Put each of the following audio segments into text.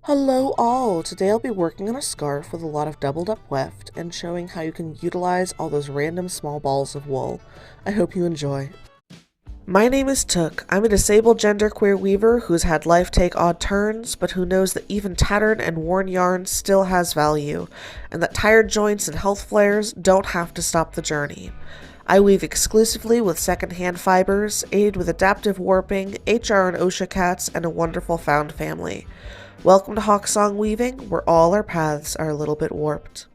Hello all! Today I'll be working on a scarf with a lot of doubled up weft and showing how you can utilize all those random small balls of wool. I hope you enjoy. My name is Took. I'm a disabled genderqueer weaver who's had life take odd turns, but who knows that even tattered and worn yarn still has value, and that tired joints and health flares don't have to stop the journey. I weave exclusively with secondhand fibers, aided with adaptive warping, HR and OSHA cats, and a wonderful found family. Welcome to Hawksong Weaving, where all our paths are a little bit warped.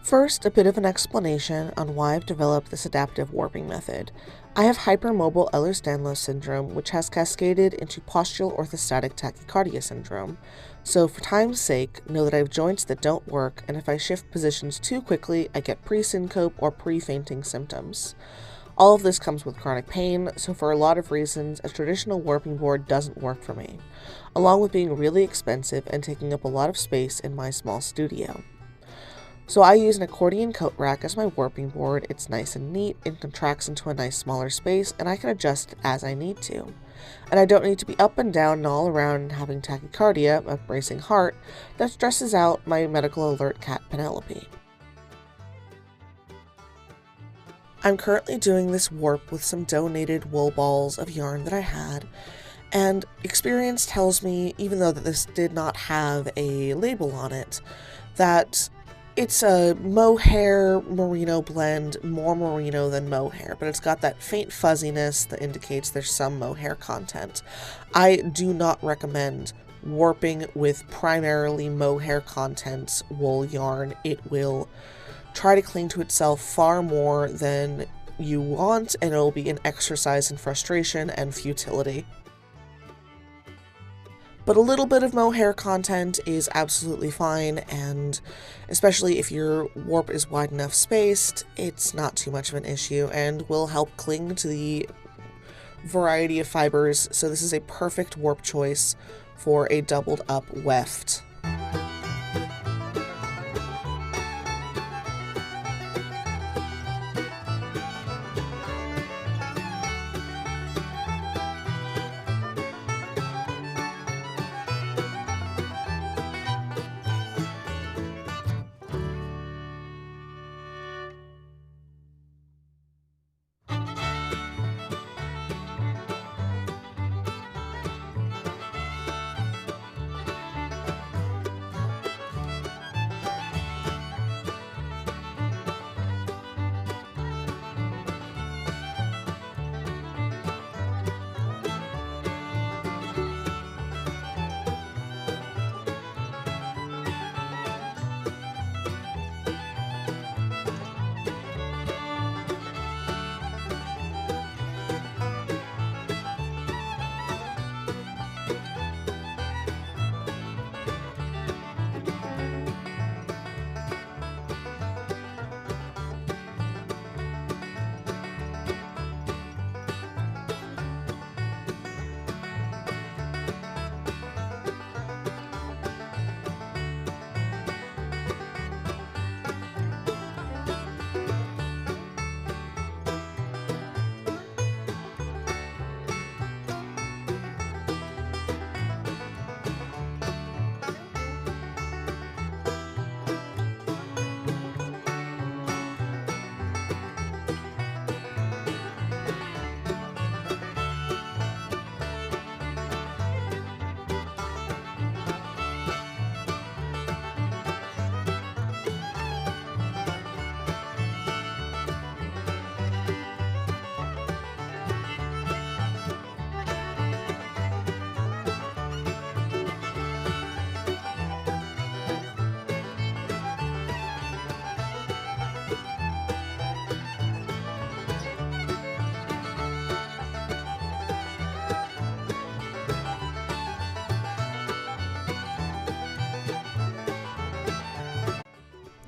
First, a bit of an explanation on why I've developed this adaptive warping method. I have hypermobile Ehlers-Danlos syndrome, which has cascaded into postural orthostatic tachycardia syndrome. So for time's sake, know that I have joints that don't work, and if I shift positions too quickly, I get pre-syncope or pre-fainting symptoms. All of this comes with chronic pain, so for a lot of reasons, a traditional warping board doesn't work for me, along with being really expensive and taking up a lot of space in my small studio. So I use an accordion coat rack as my warping board. It's nice and neat, it contracts into a nice smaller space, and I can adjust it as I need to. And I don't need to be up and down and all around and having tachycardia, a racing heart, that stresses out my medical alert cat Penelope. I'm currently doing this warp with some donated wool balls of yarn that I had, and experience tells me, even though that this did not have a label on it, that it's a mohair merino blend, more merino than mohair, but it's got that faint fuzziness that indicates there's some mohair content. I do not recommend warping with primarily mohair content wool yarn. It will try to cling to itself far more than you want, and it'll be an exercise in frustration and futility. But a little bit of mohair content is absolutely fine, and especially if your warp is wide enough spaced, it's not too much of an issue and will help cling to the variety of fibers, so this is a perfect warp choice for a doubled up weft.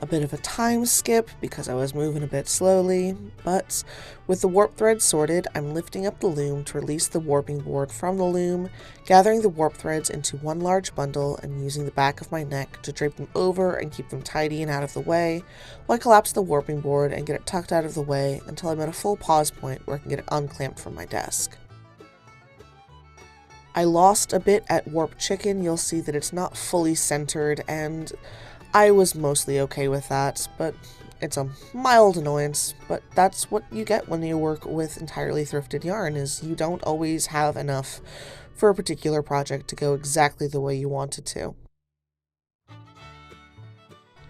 A bit of a time skip because I was moving a bit slowly, but with the warp thread sorted, I'm lifting up the loom to release the warping board from the loom, gathering the warp threads into one large bundle and using the back of my neck to drape them over and keep them tidy and out of the way, while I collapse the warping board and get it tucked out of the way until I'm at a full pause point where I can get it unclamped from my desk. I lost a bit at warp chicken. You'll see that it's not fully centered, and I was mostly okay with that, but it's a mild annoyance. But that's what you get when you work with entirely thrifted yarn, is you don't always have enough for a particular project to go exactly the way you want it to.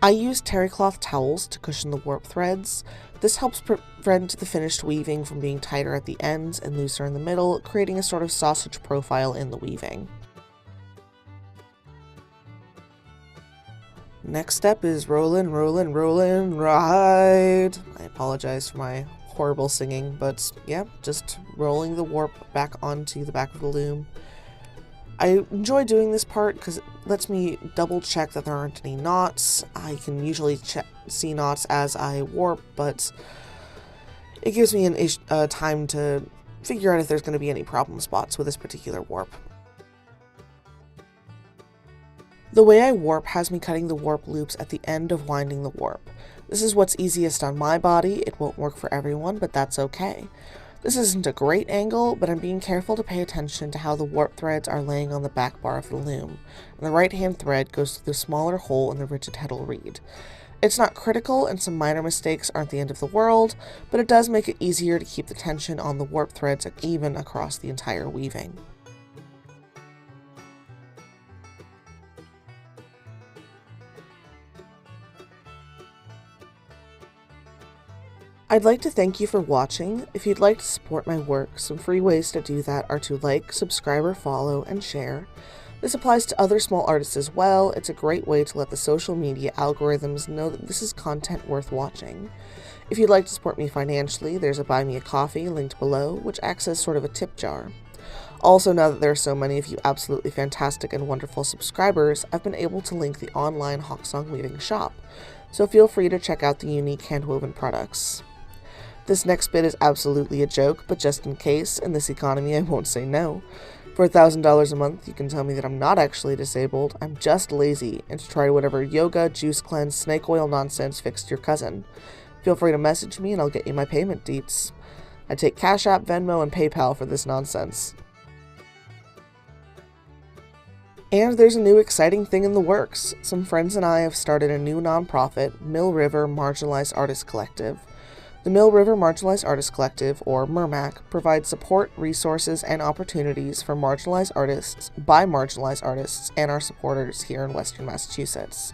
I use terry cloth towels to cushion the warp threads. This helps prevent the finished weaving from being tighter at the ends and looser in the middle, creating a sort of sausage profile in the weaving. Next step is rollin', rollin', rollin', ride. I apologize for my horrible singing, but yeah, just rolling the warp back onto the back of the loom. I enjoy doing this part because it lets me double check that there aren't any knots. I can usually see knots as I warp, but it gives me an time to figure out if there's going to be any problem spots with this particular warp. The way I warp has me cutting the warp loops at the end of winding the warp. This is what's easiest on my body. It won't work for everyone, but that's okay. This isn't a great angle, but I'm being careful to pay attention to how the warp threads are laying on the back bar of the loom, and the right-hand thread goes through the smaller hole in the rigid heddle reed. It's not critical, and some minor mistakes aren't the end of the world, but it does make it easier to keep the tension on the warp threads even across the entire weaving. I'd like to thank you for watching. If you'd like to support my work, some free ways to do that are to like, subscribe, or follow, and share. This applies to other small artists as well. It's a great way to let the social media algorithms know that this is content worth watching. If you'd like to support me financially, there's a Buy Me a Coffee linked below, which acts as sort of a tip jar. Also, now that there are so many of you absolutely fantastic and wonderful subscribers, I've been able to link the online Hawksong Weaving shop, so feel free to check out the unique handwoven products. This next bit is absolutely a joke, but just in case, in this economy I won't say no. For $1,000 a month, you can tell me that I'm not actually disabled, I'm just lazy, and to try whatever yoga, juice cleanse, snake oil nonsense fixed your cousin. Feel free to message me and I'll get you my payment deets. I take Cash App, Venmo, and PayPal for this nonsense. And there's a new exciting thing in the works. Some friends and I have started a new nonprofit, Mill River Marginalized Artists Collective. The Mill River Marginalized Artists Collective, or MRMAC, provides support, resources, and opportunities for marginalized artists by marginalized artists and our supporters here in Western Massachusetts.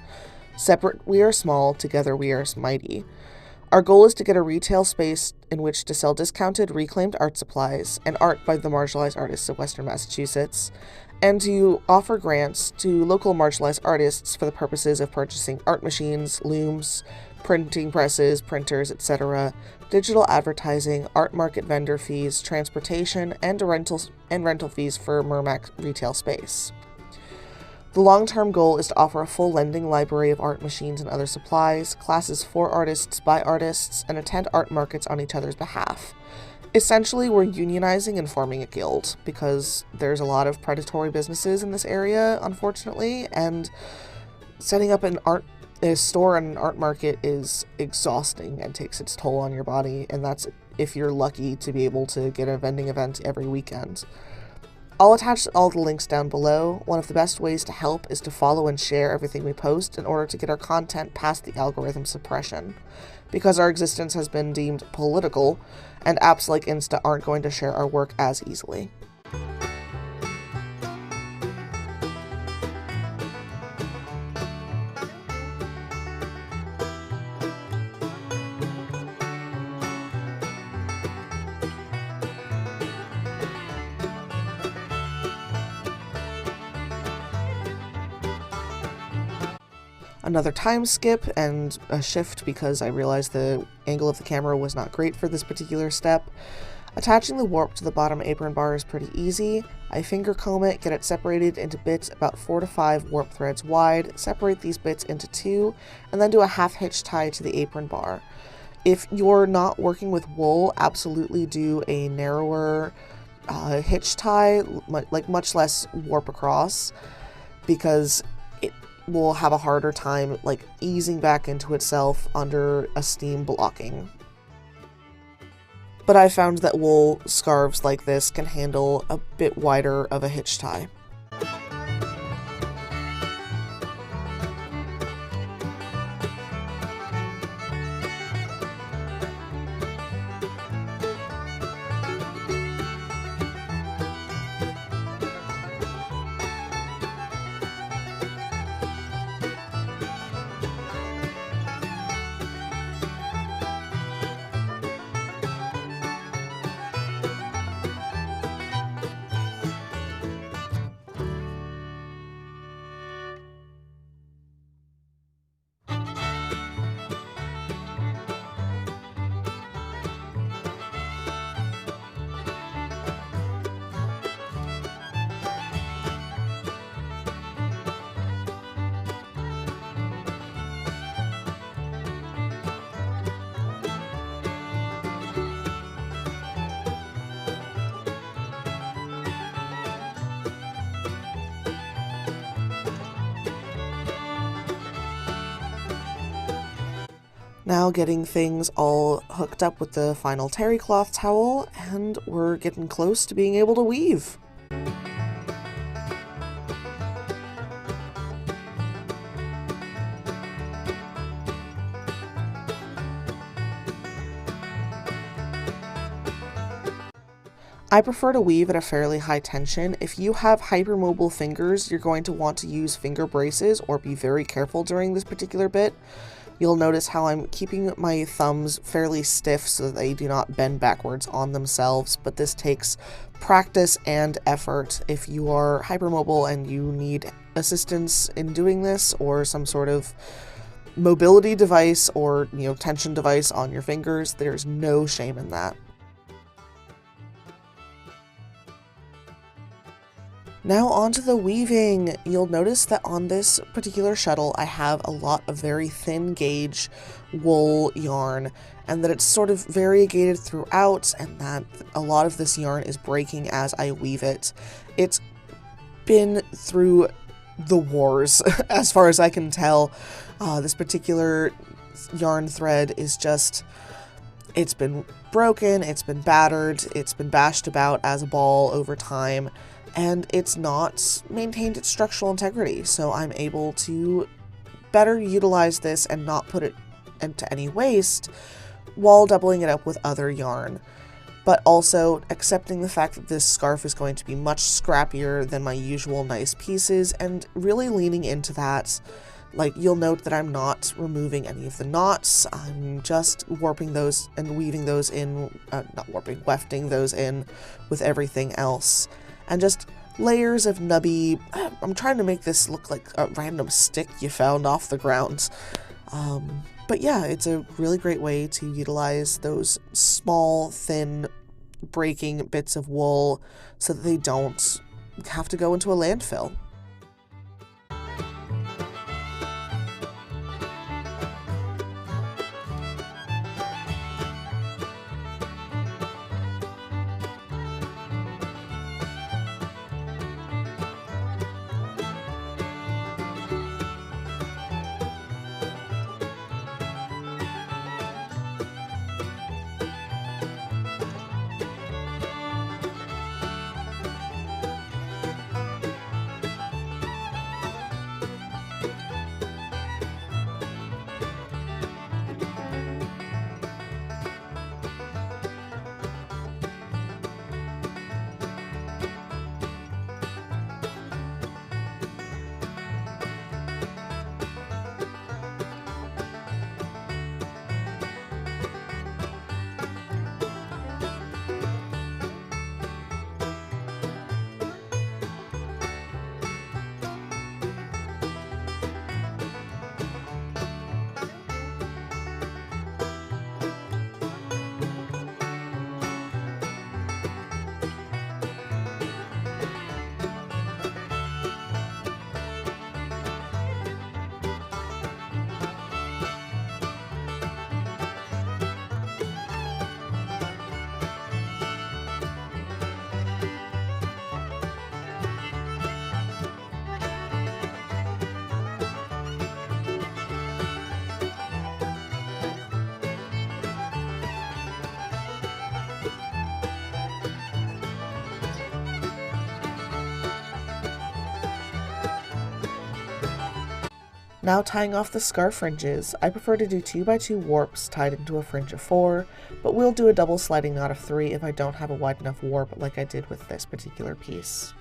Separate we are small, together we are mighty. Our goal is to get a retail space in which to sell discounted, reclaimed art supplies and art by the marginalized artists of Western Massachusetts, and to offer grants to local marginalized artists for the purposes of purchasing art machines, looms, printing presses, printers, etc., digital advertising, art market vendor fees, transportation, and rental fees for MRMAC retail space. The long-term goal is to offer a full lending library of art machines and other supplies, classes for artists by artists, and attend art markets on each other's behalf. Essentially, we're unionizing and forming a guild, because there's a lot of predatory businesses in this area, unfortunately, and setting up a store and an art market is exhausting and takes its toll on your body, and that's if you're lucky to be able to get a vending event every weekend. I'll attach all the links down below. One of the best ways to help is to follow and share everything we post in order to get our content past the algorithm suppression. Because our existence has been deemed political, and apps like Insta aren't going to share our work as easily. Another time skip and a shift because I realized the angle of the camera was not great for this particular step. Attaching the warp to the bottom apron bar is pretty easy. I finger comb it, get it separated into bits about 4 to 5 warp threads wide, separate these bits into 2, and then do a half hitch tie to the apron bar. If you're not working with wool, absolutely do a narrower hitch tie, like much less warp across, because it will have a harder time like easing back into itself under a steam blocking. but I found that wool scarves like this can handle a bit wider of a hitch tie. Now getting things all hooked up with the final terry cloth towel, and we're getting close to being able to weave. I prefer to weave at a fairly high tension. If you have hypermobile fingers, you're going to want to use finger braces or be very careful during this particular bit. You'll notice how I'm keeping my thumbs fairly stiff so that they do not bend backwards on themselves, but this takes practice and effort. If you are hypermobile and you need assistance in doing this, or some sort of mobility device or, tension device on your fingers, there's no shame in that. Now onto the weaving. You'll notice that on this particular shuttle I have a lot of very thin gauge wool yarn, and that it's sort of variegated throughout, and that a lot of this yarn is breaking as I weave it. It's been through the wars as far as I can tell. This particular yarn thread is just, it's been broken, it's been battered, it's been bashed about as a ball over time, and it's not maintained its structural integrity, so I'm able to better utilize this and not put it into any waste while doubling it up with other yarn. But also accepting the fact that this scarf is going to be much scrappier than my usual nice pieces, and really leaning into that. Like, you'll note that I'm not removing any of the knots, I'm just warping those and weaving those in, wefting those in with everything else. And just layers of nubby, I'm trying to make this look like a random stick you found off the ground. But yeah, it's a really great way to utilize those small, thin, breaking bits of wool so that they don't have to go into a landfill. Now tying off the scarf fringes, I prefer to do 2x2 warps tied into a fringe of 4, but we'll do a double sliding knot of 3 if I don't have a wide enough warp like I did with this particular piece.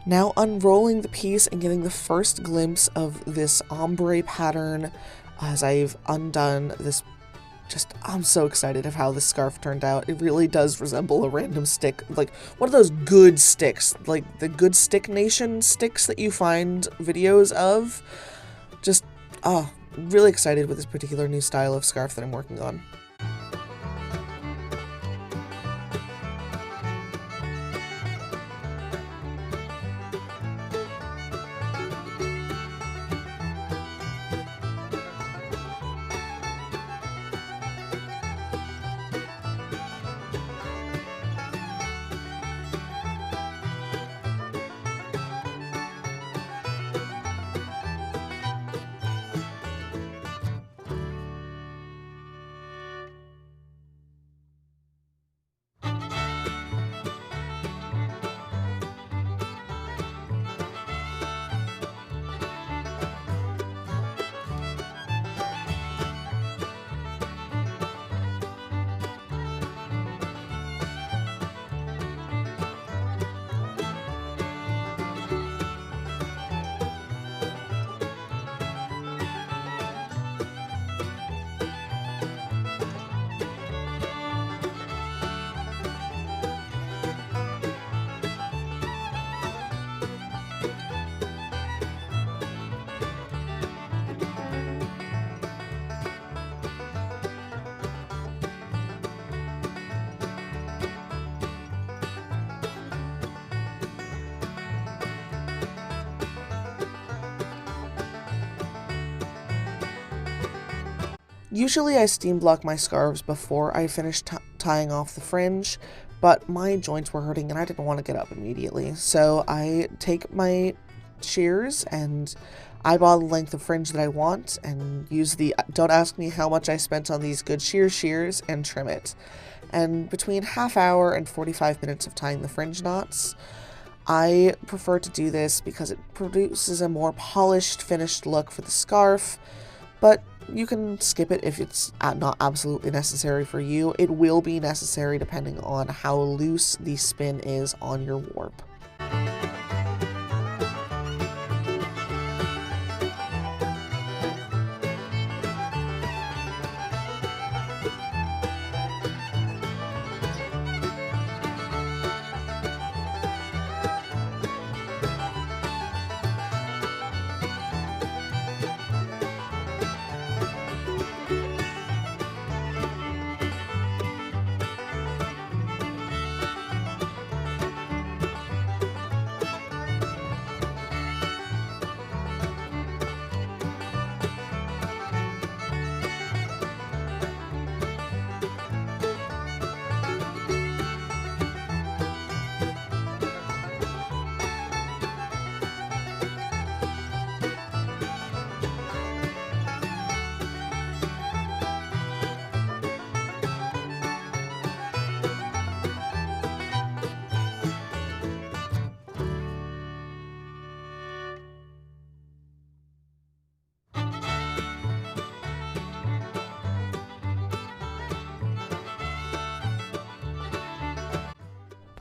Now unrolling the piece and getting the first glimpse of this ombre pattern as I've undone this. I'm so excited of how this scarf turned out. It really does resemble a random stick, like one of those good sticks, like the Good Stick Nation sticks that you find videos of. Really excited with this particular new style of scarf that I'm working on. Usually I steam block my scarves before I finish tying off the fringe, but my joints were hurting and I didn't want to get up immediately. So I take my shears and eyeball the length of fringe that I want and use the don't ask me how much I spent on these good shears and trim it. And between half hour and 45 minutes of tying the fringe knots, I prefer to do this because it produces a more polished, finished look for the scarf, but you can skip it if it's not absolutely necessary for you. It will be necessary depending on how loose the spin is on your warp.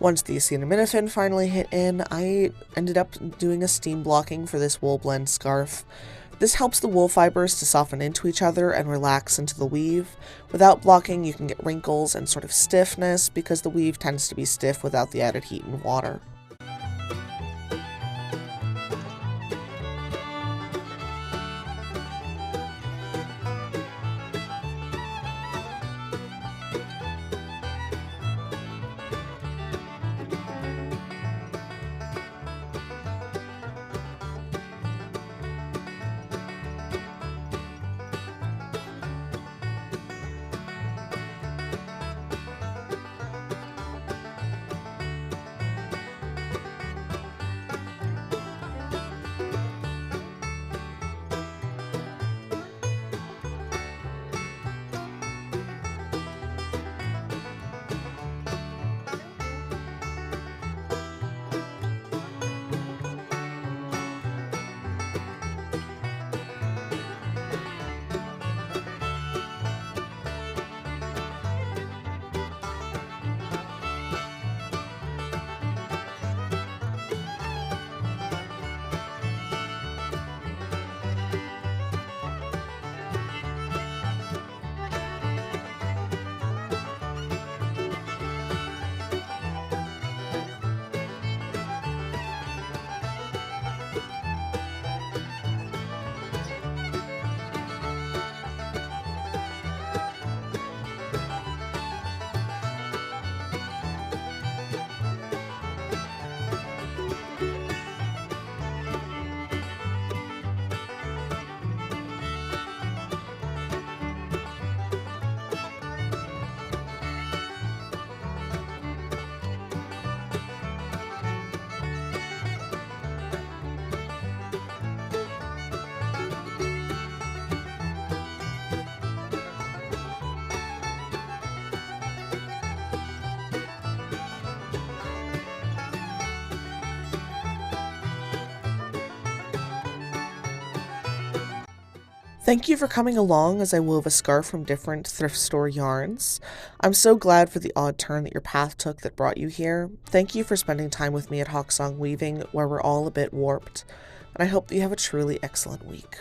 Once the acetaminophen finally hit in, I ended up doing a steam blocking for this wool blend scarf. This helps the wool fibers to soften into each other and relax into the weave. Without blocking, you can get wrinkles and sort of stiffness because the weave tends to be stiff without the added heat and water. Thank you for coming along as I wove a scarf from different thrift store yarns. I'm so glad for the odd turn that your path took that brought you here. Thank you for spending time with me at Hawksong Weaving, where we're all a bit warped. And I hope that you have a truly excellent week.